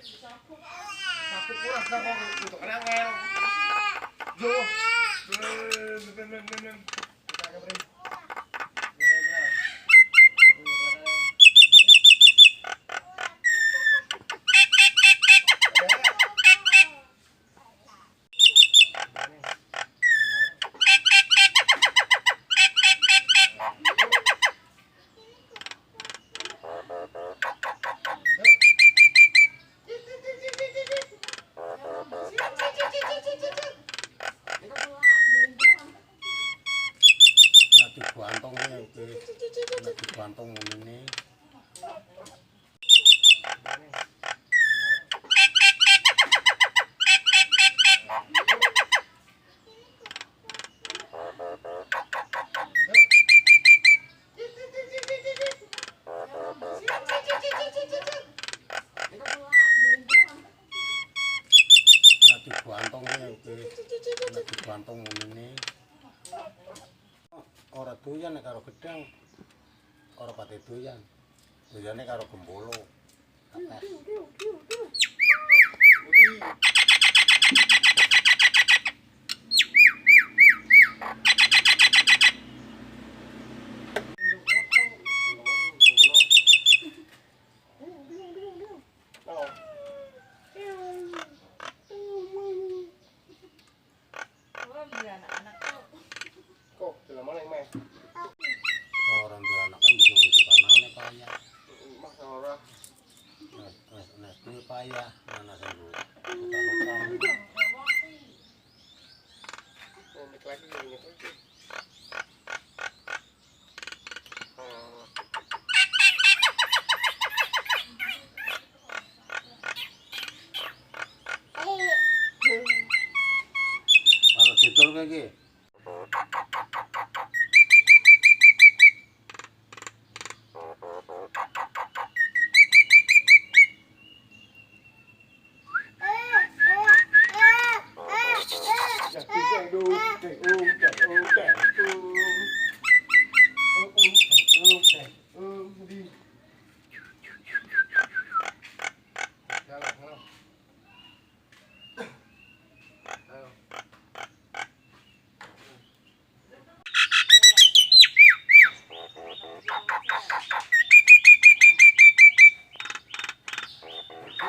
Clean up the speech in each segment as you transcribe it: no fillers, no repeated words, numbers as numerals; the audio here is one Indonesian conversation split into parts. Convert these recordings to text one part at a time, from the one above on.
Sapu kurang sama untuk anak ngel. Jo. Ben. Kita akan beri. Gantung ini gantung ini ora doyan nek karo gedang ora pati doyan doyane karo gembolo orang dia anak kan bisa kanane payah Masalah nes payah mana sendiri unik lagi ini. kalau tidur kayak gini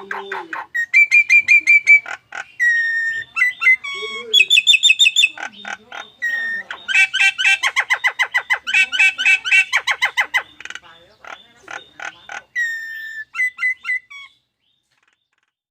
Halo.